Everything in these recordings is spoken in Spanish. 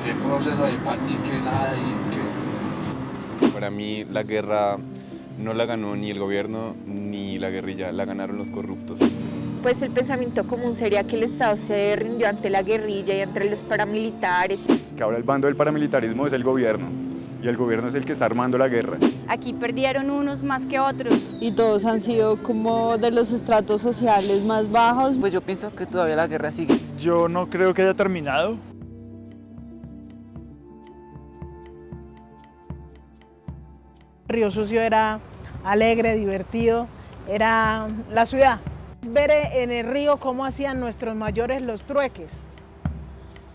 ¿Qué proceso de pánico, nada? Para mí la guerra no la ganó ni el gobierno ni la guerrilla, la ganaron los corruptos. Pues el pensamiento común sería que el Estado se rindió ante la guerrilla y ante los paramilitares. Que ahora el bando del paramilitarismo es el gobierno y el gobierno es el que está armando la guerra. Aquí perdieron unos más que otros. Y todos han sido como de los estratos sociales más bajos. Pues yo pienso que todavía la guerra sigue. Yo no creo que haya terminado. Río Sucio era alegre, divertido, era la ciudad. Ver en el río cómo hacían nuestros mayores los trueques.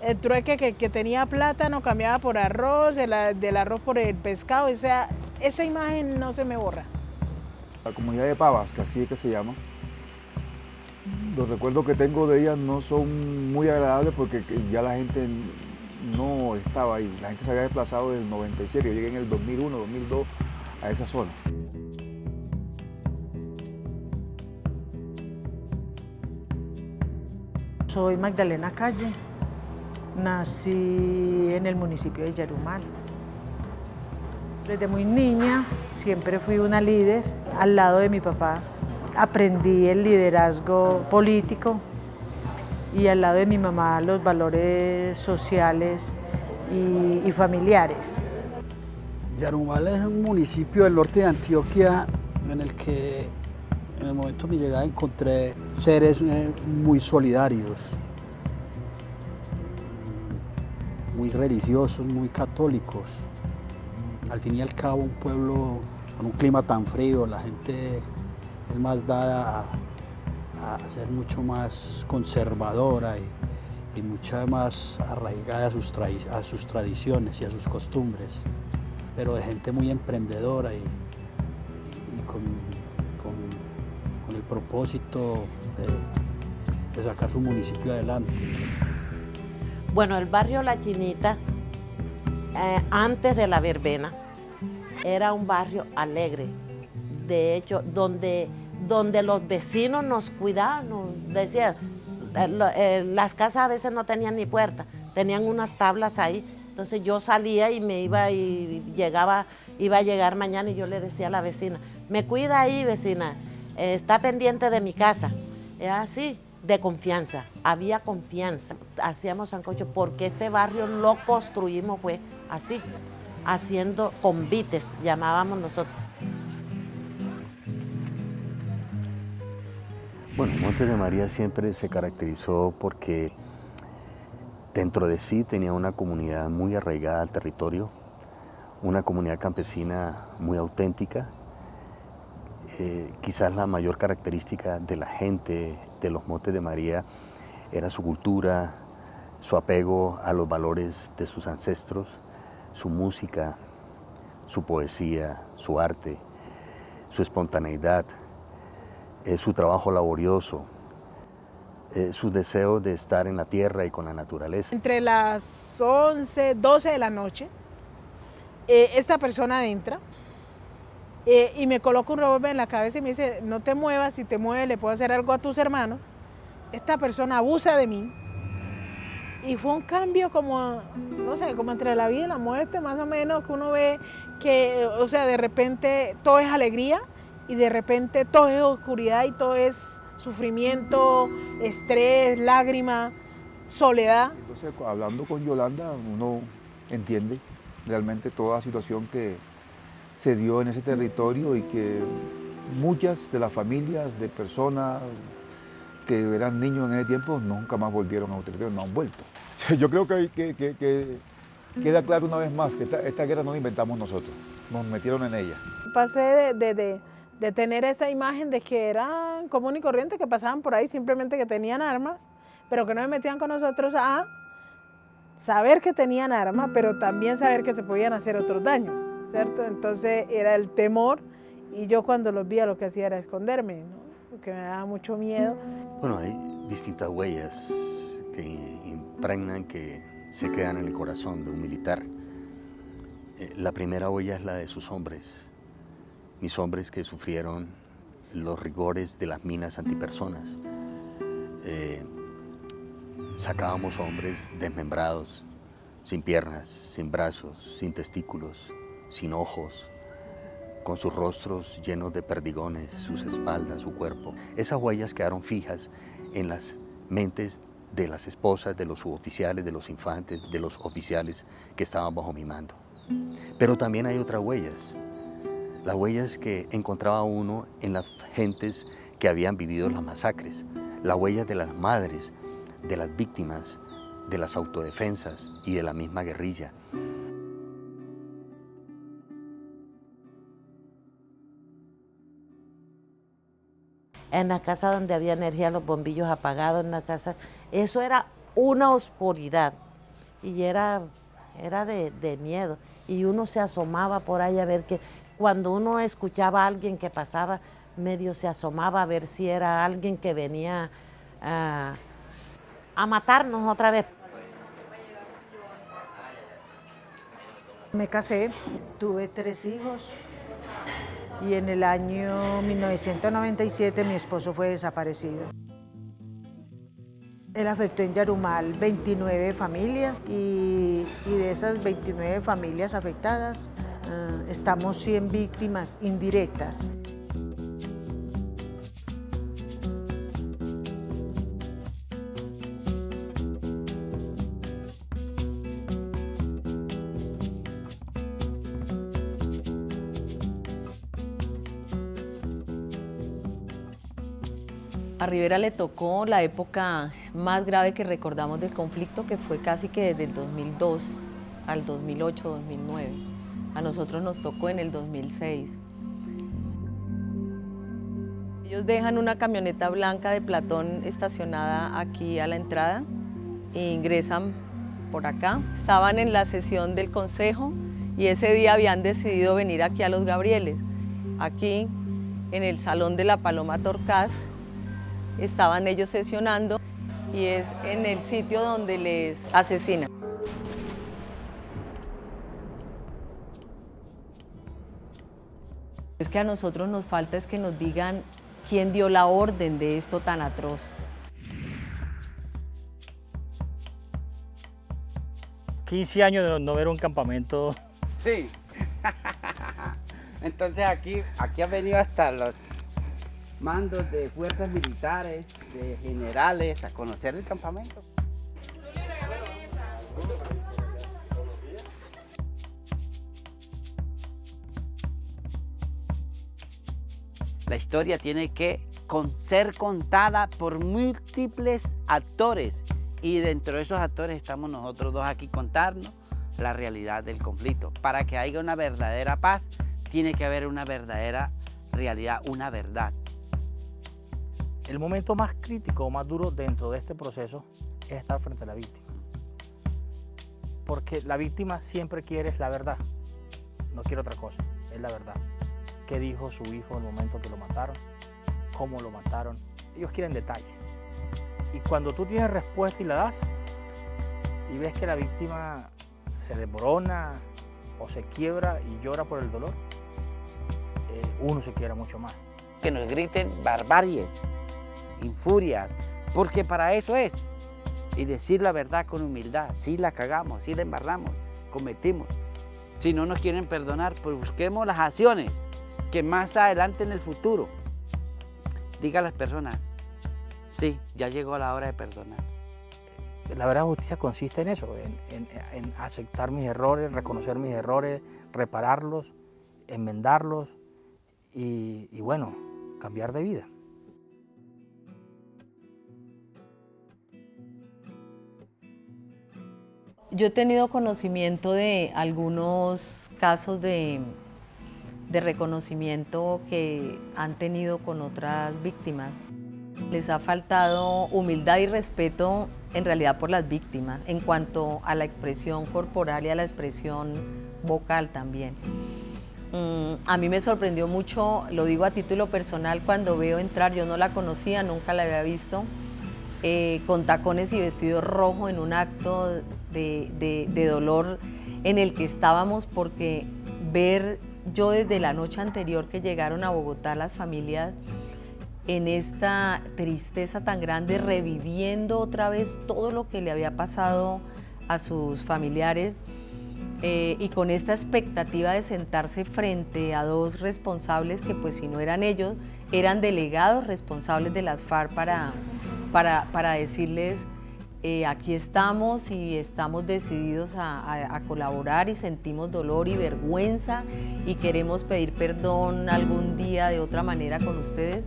El trueque que tenía plátano cambiaba por arroz, del arroz por el pescado, o sea, esa imagen no se me borra. La comunidad de Pavas, que así es que se llama, los recuerdos que tengo de ella no son muy agradables porque ya la gente no estaba ahí. La gente se había desplazado desde el 97, yo llegué en el 2001, 2002 a esa zona. Soy Magdalena Calle, nací en el municipio de Yarumal. Desde muy niña siempre fui una líder al lado de mi papá. Aprendí el liderazgo político y al lado de mi mamá los valores sociales y familiares. Yarumal es un municipio del norte de Antioquia en el que en el momento de mi llegada encontré seres muy solidarios, muy religiosos, muy católicos. Al fin y al cabo un pueblo con un clima tan frío, la gente es más dada a ser mucho más conservadora y mucha más arraigada a sus tradiciones y a sus costumbres, pero de gente muy emprendedora y con el propósito de sacar su municipio adelante. Bueno, el barrio La Chinita, antes de la verbena, era un barrio alegre. De hecho, donde los vecinos nos cuidaban, nos decían, las casas a veces no tenían ni puerta, tenían unas tablas ahí. Entonces yo salía y me iba iba a llegar mañana y yo le decía a la vecina, me cuida ahí, vecina, está pendiente de mi casa. Era así, de confianza, había confianza. Hacíamos sancocho porque este barrio lo construimos fue así, haciendo convites, llamábamos nosotros. Bueno, Montes de María siempre se caracterizó porque dentro de sí tenía una comunidad muy arraigada al territorio, una comunidad campesina muy auténtica. Quizás la mayor característica de la gente de los Montes de María era su cultura, su apego a los valores de sus ancestros, su música, su poesía, su arte, su espontaneidad, su trabajo laborioso, su deseo de estar en la tierra y con la naturaleza. Entre las 11, 12 de la noche, esta persona entra y me coloca un revólver en la cabeza y me dice, no te muevas, si te mueves le puedo hacer algo a tus hermanos. Esta persona abusa de mí y fue un cambio como, no sé, como entre la vida y la muerte, más o menos, que uno ve que, o sea, de repente todo es alegría y de repente todo es oscuridad y todo es sufrimiento, estrés, lágrima, soledad. Entonces, hablando con Yolanda, uno entiende realmente toda la situación que se dio en ese territorio y que muchas de las familias de personas que eran niños en ese tiempo nunca más volvieron a un territorio, no han vuelto. Yo creo que queda claro una vez más que esta guerra no la inventamos nosotros, nos metieron en ella. Pasé de tener esa imagen de que eran común y corriente, que pasaban por ahí simplemente que tenían armas, pero que no se metían con nosotros, a saber que tenían armas, pero también saber que te podían hacer otros daños, ¿cierto? Entonces era el temor y yo cuando los veía lo que hacía era esconderme, ¿no? Porque me daba mucho miedo. Bueno, hay distintas huellas que impregnan, que se quedan en el corazón de un militar. La primera huella es la de sus hombres, mis hombres que sufrieron los rigores de las minas antipersonas. Sacábamos hombres desmembrados, sin piernas, sin brazos, sin testículos, sin ojos, con sus rostros llenos de perdigones, sus espaldas, su cuerpo. Esas huellas quedaron fijas en las mentes de las esposas, de los suboficiales, de los infantes, de los oficiales que estaban bajo mi mando. Pero también hay otras huellas, las huellas que encontraba uno en las gentes que habían vivido las masacres, las huellas de las madres, de las víctimas, de las autodefensas y de la misma guerrilla. En la casa donde había energía, los bombillos apagados en la casa, eso era una oscuridad y era de miedo. Y uno se asomaba por ahí a ver que cuando uno escuchaba a alguien que pasaba, medio se asomaba a ver si era alguien que venía a matarnos otra vez. Me casé, tuve 3 hijos y en el año 1997 mi esposo fue desaparecido. Él afectó en Yarumal 29 familias y de esas 29 familias afectadas estamos 100 víctimas indirectas. A Rivera le tocó la época más grave que recordamos del conflicto, que fue casi que desde el 2002 al 2008, 2009. A nosotros nos tocó en el 2006. Ellos dejan una camioneta blanca de Platón estacionada aquí a la entrada e ingresan por acá. Estaban en la sesión del consejo y ese día habían decidido venir aquí a Los Gabrieles. Aquí, en el Salón de la Paloma Torcaz, estaban ellos sesionando y es en el sitio donde les asesinan. Es que a nosotros nos falta es que nos digan quién dio la orden de esto tan atroz. 15 años de no ver un campamento. Sí. Entonces aquí han venido hasta los mandos de fuerzas militares, de generales, a conocer el campamento. La historia tiene que ser contada por múltiples actores y dentro de esos actores estamos nosotros dos aquí contarnos la realidad del conflicto. Para que haya una verdadera paz, tiene que haber una verdadera realidad, una verdad. El momento más crítico o más duro dentro de este proceso es estar frente a la víctima. Porque la víctima siempre quiere la verdad, no quiere otra cosa, es la verdad. ¿Qué dijo su hijo en el momento que lo mataron? ¿Cómo lo mataron? Ellos quieren detalle. Y cuando tú tienes respuesta y la das, y ves que la víctima se desmorona o se quiebra y llora por el dolor, uno se quiebra mucho más. Que nos griten barbaries, infurias, porque para eso es. Y decir la verdad con humildad, sí la cagamos, sí la embarramos, cometimos. Si no nos quieren perdonar, pues busquemos las acciones que más adelante en el futuro diga a las personas, sí, ya llegó la hora de perdonar. La verdadera justicia consiste en eso, en aceptar mis errores, reconocer mis errores, repararlos, enmendarlos y bueno, cambiar de vida. Yo he tenido conocimiento de algunos casos de reconocimiento que han tenido con otras víctimas. Les ha faltado humildad y respeto en realidad por las víctimas, en cuanto a la expresión corporal y a la expresión vocal también. A mí me sorprendió mucho, lo digo a título personal, cuando veo entrar, yo no la conocía, nunca la había visto, con tacones y vestido rojo en un acto de dolor en el que estábamos, porque ver yo desde la noche anterior que llegaron a Bogotá las familias en esta tristeza tan grande, reviviendo otra vez todo lo que le había pasado a sus familiares, y con esta expectativa de sentarse frente a dos responsables que, pues, si no eran ellos, eran delegados responsables de las FARC para decirles: aquí estamos y estamos decididos a colaborar, y sentimos dolor y vergüenza y queremos pedir perdón algún día de otra manera con ustedes.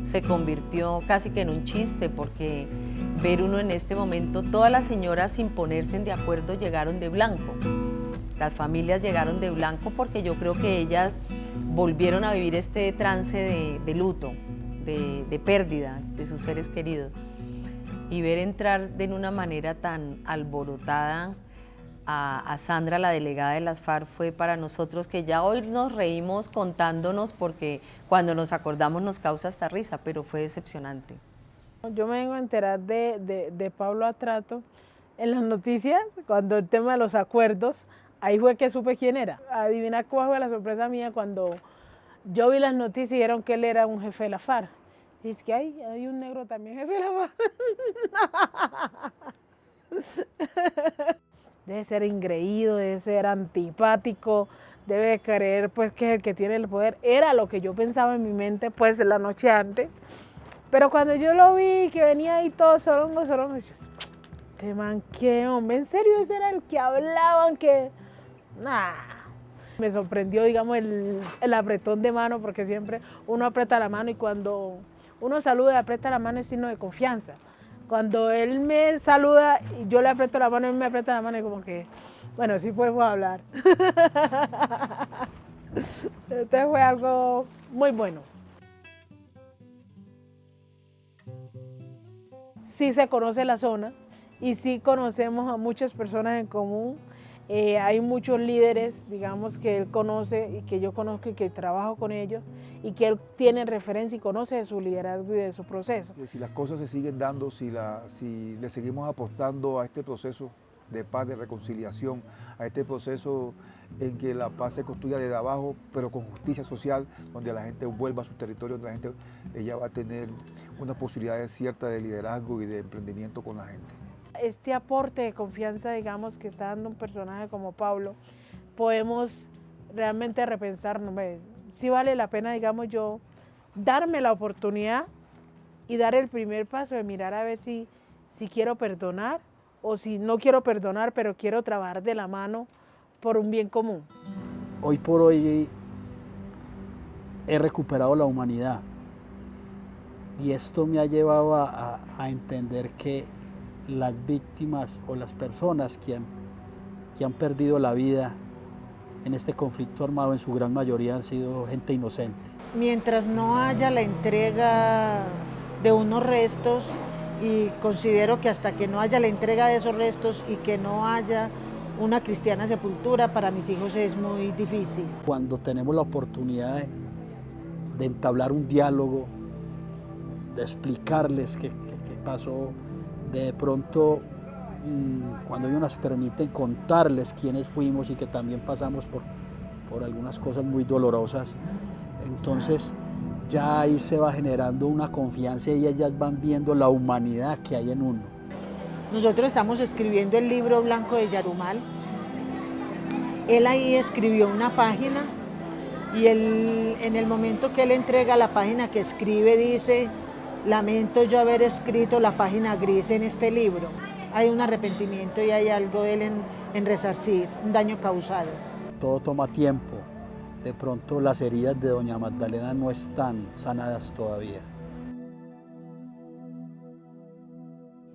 Se convirtió casi que en un chiste, porque ver uno en este momento, todas las señoras, sin ponerse de acuerdo, llegaron de blanco. Las familias llegaron de blanco porque yo creo que ellas volvieron a vivir este trance de luto, de pérdida de sus seres queridos. Y ver entrar de una manera tan alborotada a Sandra, la delegada de las FARC, fue para nosotros, que ya hoy nos reímos contándonos, porque cuando nos acordamos nos causa hasta risa, pero fue decepcionante. Yo me vengo a enterar de Pablo Atrato en las noticias, cuando el tema de los acuerdos, ahí fue que supe quién era. Adivina cuál fue la sorpresa mía cuando yo vi las noticias y dijeron que él era un jefe de la FARC. Y es que hay un negro también jefe de la FARC. Debe ser engreído, debe ser antipático, debe creer, pues, que es el que tiene el poder. Era lo que yo pensaba en mi mente, pues, la noche antes. Pero cuando yo lo vi, que venía ahí todo sorongo, yo, te manqué, hombre, en serio, ese era el que hablaban, que... Nah. Me sorprendió, digamos, el apretón de mano, porque siempre uno aprieta la mano, y cuando uno saluda y aprieta la mano es signo de confianza. Cuando él me saluda y yo le aprieto la mano, él me aprieta la mano, y como que, bueno, sí podemos hablar. Entonces fue algo muy bueno. Sí se conoce la zona y sí conocemos a muchas personas en común. Hay muchos líderes, digamos, que él conoce y que yo conozco y que trabajo con ellos, y que él tiene referencia y conoce de su liderazgo y de su proceso. Si las cosas se siguen dando, si le seguimos apostando a este proceso de paz, de reconciliación, a este proceso en que la paz se construya desde abajo, pero con justicia social, donde la gente vuelva a su territorio, donde la gente, ella va a tener unas posibilidades ciertas de liderazgo y de emprendimiento con la gente. Este aporte de confianza, digamos, que está dando un personaje como Pablo, podemos realmente repensarnos. Sí vale la pena, digamos, yo darme la oportunidad y dar el primer paso de mirar a ver si quiero perdonar, o si no quiero perdonar, pero quiero trabajar de la mano por un bien común. Hoy por hoy he recuperado la humanidad, y esto me ha llevado a entender que las víctimas o las personas que han perdido la vida en este conflicto armado, en su gran mayoría han sido gente inocente. Mientras no haya la entrega de unos restos, y considero que hasta que no haya la entrega de esos restos y que no haya una cristiana sepultura, para mis hijos es muy difícil. Cuando tenemos la oportunidad de entablar un diálogo, de explicarles qué pasó, de pronto, cuando ellos nos permiten contarles quiénes fuimos y que también pasamos por algunas cosas muy dolorosas, entonces ya ahí se va generando una confianza, y ellas van viendo la humanidad que hay en uno. Nosotros estamos escribiendo el libro blanco de Yarumal. Él ahí escribió una página, y en el momento que él entrega la página que escribe, dice: lamento yo haber escrito la página gris en este libro. Hay un arrepentimiento y hay algo de él en resarcir un daño causado. Todo toma tiempo. De pronto las heridas de doña Magdalena no están sanadas todavía.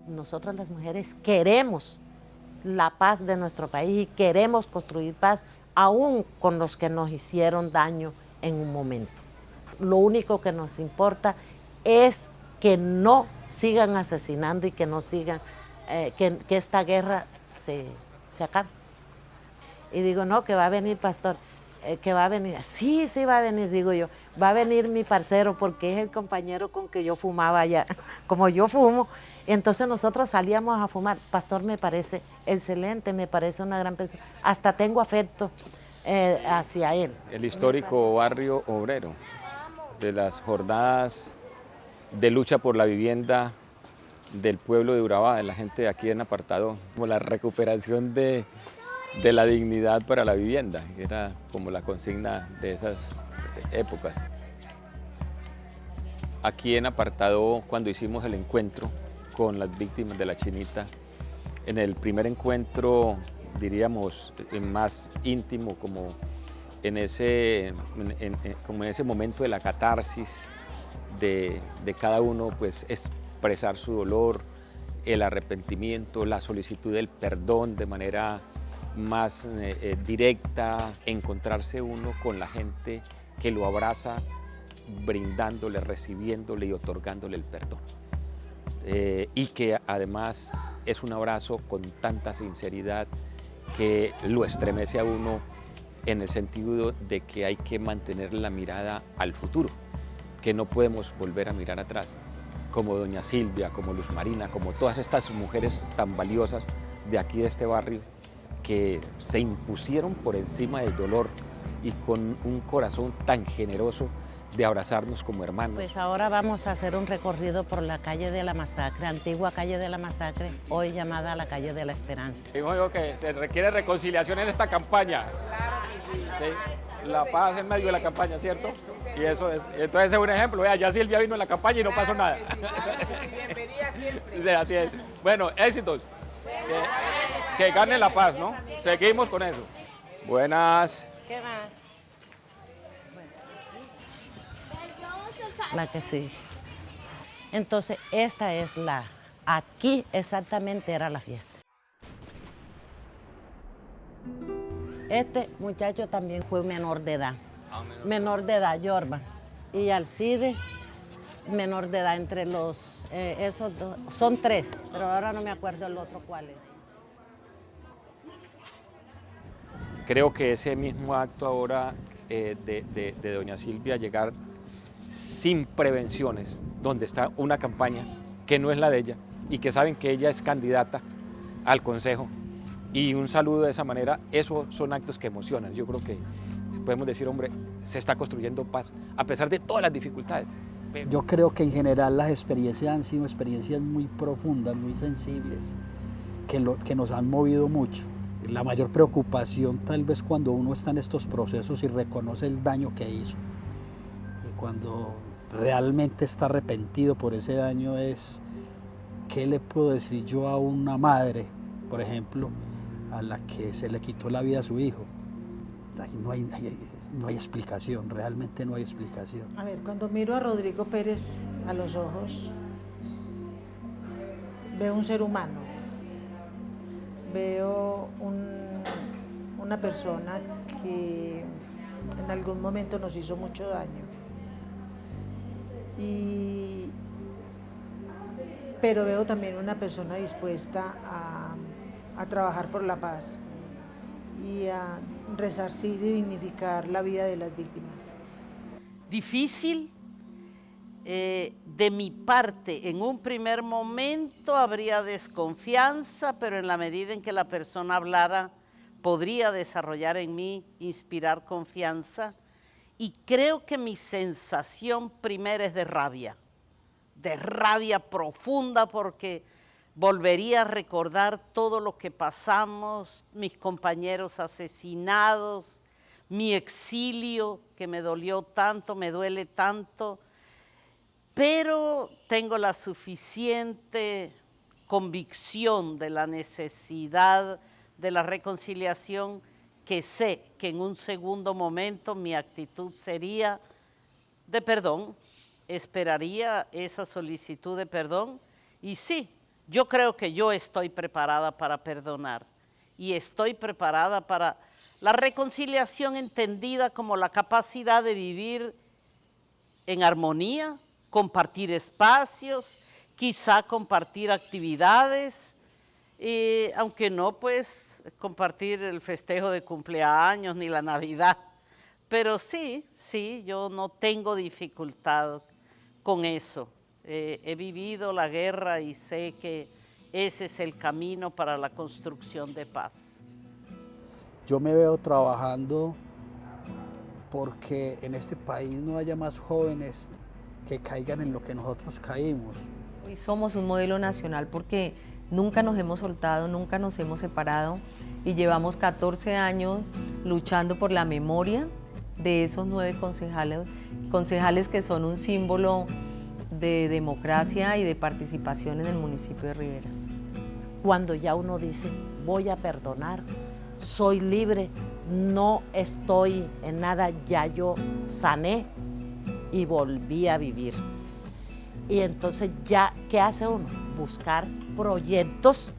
Nosotras las mujeres queremos la paz de nuestro país y queremos construir paz aún con los que nos hicieron daño en un momento. Lo único que nos importa es que no sigan asesinando y que no sigan, que esta guerra se acabe. Y digo, no, que va a venir pastor. que va a venir. Sí, sí va a venir, digo yo. Va a venir mi parcero porque es el compañero con que yo fumaba allá. Como yo fumo, entonces nosotros salíamos a fumar. Pastor, me parece excelente, me parece una gran persona. Hasta tengo afecto hacia él. El histórico barrio obrero, de las jornadas de lucha por la vivienda del pueblo de Urabá, de la gente de aquí en Apartadó, como la recuperación de la dignidad para la vivienda, que era como la consigna de esas épocas. Aquí en Apartadó, cuando hicimos el encuentro con las víctimas de la Chinita, en el primer encuentro, diríamos, más íntimo, como en ese momento de la catarsis de cada uno, pues expresar su dolor, el arrepentimiento, la solicitud del perdón de manera más directa, encontrarse uno con la gente que lo abraza, brindándole, recibiéndole y otorgándole el perdón. Y que además es un abrazo con tanta sinceridad que lo estremece a uno en el sentido de que hay que mantener la mirada al futuro, que no podemos volver a mirar atrás, como doña Silvia, como Luz Marina, como todas estas mujeres tan valiosas de aquí de este barrio, que se impusieron por encima del dolor y con un corazón tan generoso de abrazarnos como hermanos. Pues ahora vamos a hacer un recorrido por la calle de la Masacre, antigua calle de la Masacre, hoy llamada la calle de la Esperanza. Digo yo que se requiere reconciliación en esta campaña. ¿Sí? La paz en medio de la campaña, ¿cierto? Y eso es. Entonces es un ejemplo. Vea, ya Silvia vino en la campaña y no pasó nada. Bienvenida siempre. Sí, así es. Bueno, éxitos. Que gane la paz, ¿no? Seguimos con eso. Buenas. ¿Qué más? La que sigue. Entonces, esta es aquí exactamente era la fiesta. Este muchacho también fue menor de edad. Menor de edad, Jorban. Y Alcide, menor de edad, entre los, esos dos, son 3, pero ahora no me acuerdo el otro cuál es. Creo que ese mismo acto ahora de doña Silvia, llegar sin prevenciones, donde está una campaña que no es la de ella y que saben que ella es candidata al consejo, y un saludo de esa manera, esos son actos que emocionan. Yo creo que podemos decir, hombre, se está construyendo paz a pesar de todas las dificultades. Yo creo que en general las experiencias han sido experiencias muy profundas, muy sensibles, que nos han movido mucho. La mayor preocupación tal vez cuando uno está en estos procesos y reconoce el daño que hizo, y cuando realmente está arrepentido por ese daño, es ¿qué le puedo decir yo a una madre, por ejemplo, a la que se le quitó la vida a su hijo? No hay explicación, realmente no hay explicación. A ver, cuando miro a Rodrigo Pérez a los ojos, veo un ser humano, veo una persona que en algún momento nos hizo mucho daño. Pero veo también una persona dispuesta a trabajar por la paz y a resarcir y dignificar la vida de las víctimas. Difícil, de mi parte, en un primer momento habría desconfianza, pero en la medida en que la persona hablara, podría desarrollar en mí, inspirar confianza, y creo que mi sensación primera es de rabia profunda, porque volvería a recordar todo lo que pasamos, mis compañeros asesinados, mi exilio que me dolió tanto, me duele tanto, pero tengo la suficiente convicción de la necesidad de la reconciliación, que sé que en un segundo momento mi actitud sería de perdón, esperaría esa solicitud de perdón, y sí, yo creo que yo estoy preparada para perdonar y estoy preparada para la reconciliación, entendida como la capacidad de vivir en armonía, compartir espacios, quizá compartir actividades, aunque no pues compartir el festejo de cumpleaños ni la Navidad, Pero sí, yo no tengo dificultad con eso. He vivido la guerra y sé que ese es el camino para la construcción de paz. Yo me veo trabajando porque en este país no haya más jóvenes que caigan en lo que nosotros caímos. Hoy somos un modelo nacional porque nunca nos hemos soltado, nunca nos hemos separado y llevamos 14 años luchando por la memoria de esos 9 concejales que son un símbolo de democracia y de participación en el municipio de Rivera. Cuando ya uno dice, voy a perdonar, soy libre, no estoy en nada, ya yo sané y volví a vivir. Y entonces ya, ¿qué hace uno? Buscar proyectos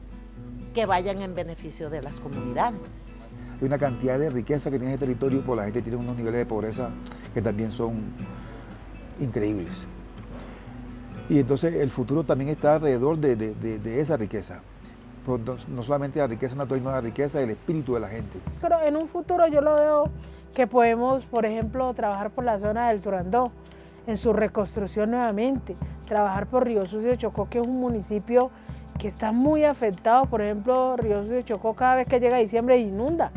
que vayan en beneficio de las comunidades. Hay una cantidad de riqueza que tiene ese territorio, pues la gente tiene unos niveles de pobreza que también son increíbles. Y entonces el futuro también está alrededor de esa riqueza. No solamente la riqueza natural, sino la riqueza del espíritu de la gente. Pero en un futuro yo lo veo que podemos, por ejemplo, trabajar por la zona del Turandot, en su reconstrucción nuevamente, trabajar por Río Sucio de Chocó, que es un municipio que está muy afectado. Por ejemplo, Río Sucio de Chocó cada vez que llega diciembre inunda.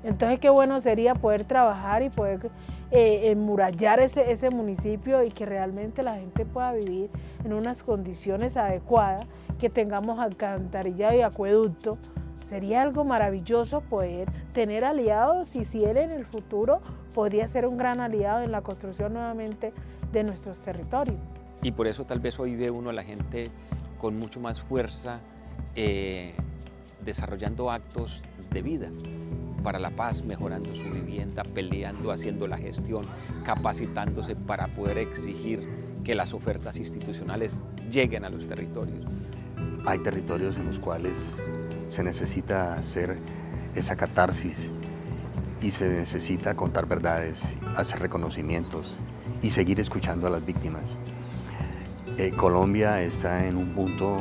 Entonces qué bueno sería poder trabajar y poder enmurallar ese municipio y que realmente la gente pueda vivir en unas condiciones adecuadas, que tengamos alcantarillado y acueducto. Sería algo maravilloso poder tener aliados y si él en el futuro podría ser un gran aliado en la construcción nuevamente de nuestros territorios. Y por eso tal vez hoy ve uno a la gente con mucho más fuerza desarrollando actos de vida para la paz, mejorando su vivienda, peleando, haciendo la gestión, capacitándose para poder exigir que las ofertas institucionales lleguen a los territorios. Hay territorios en los cuales se necesita hacer esa catarsis y se necesita contar verdades, hacer reconocimientos y seguir escuchando a las víctimas. Colombia está en un punto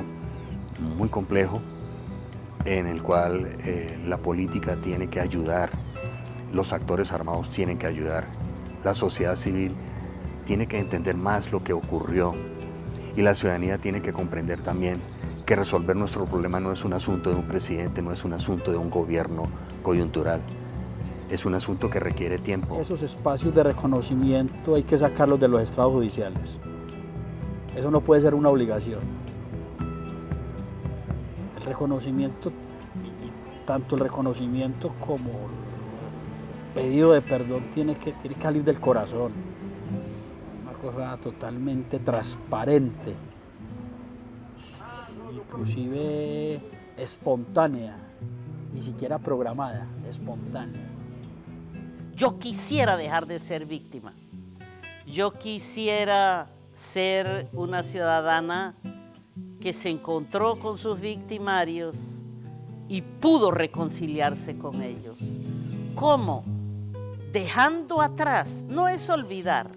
muy complejo en el cual la política tiene que ayudar, los actores armados tienen que ayudar, la sociedad civil tiene que entender más lo que ocurrió y la ciudadanía tiene que comprender también que resolver nuestro problema no es un asunto de un presidente, no es un asunto de un gobierno coyuntural, es un asunto que requiere tiempo. Esos espacios de reconocimiento hay que sacarlos de los estrados judiciales. Eso no puede ser una obligación. El reconocimiento, y tanto el reconocimiento como el pedido de perdón tiene que salir del corazón. Una cosa totalmente transparente, inclusive espontánea, ni siquiera programada, espontánea. Yo quisiera dejar de ser víctima. Yo quisiera ser una ciudadana que se encontró con sus victimarios y pudo reconciliarse con ellos. ¿Cómo? Dejando atrás, no es olvidar,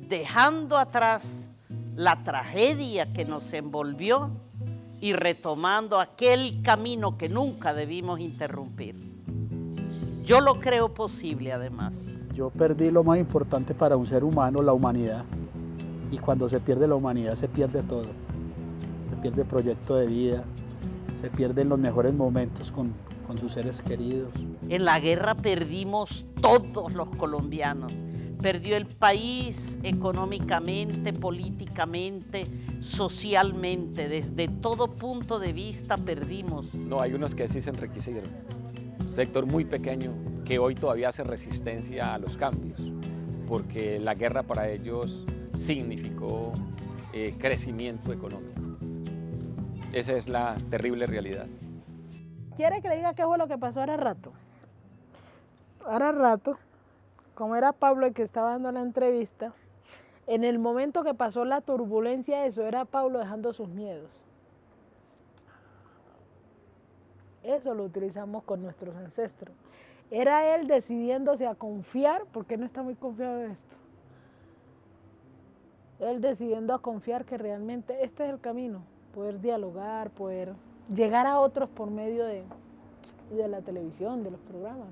dejando atrás la tragedia que nos envolvió y retomando aquel camino que nunca debimos interrumpir. Yo lo creo posible, además. Yo perdí lo más importante para un ser humano, la humanidad. Y cuando se pierde la humanidad, se pierde todo. Se pierde el proyecto de vida, se pierden los mejores momentos con sus seres queridos. En la guerra perdimos todos los colombianos. Perdió el país económicamente, políticamente, socialmente. Desde todo punto de vista perdimos. No, hay unos que sí se enriquecieron. Un sector muy pequeño que hoy todavía hace resistencia a los cambios, porque la guerra para ellos significó crecimiento económico. Esa es la terrible realidad. ¿Quiere que le diga qué fue lo que pasó ahora rato? Ahora rato, como era Pablo el que estaba dando la entrevista, en el momento que pasó la turbulencia, eso era Pablo dejando sus miedos. Eso lo utilizamos con nuestros ancestros. Era él decidiéndose a confiar, porque no está muy confiado de esto. Él decidiendo a confiar que realmente este es el camino, poder dialogar, poder llegar a otros por medio de la televisión, de los programas.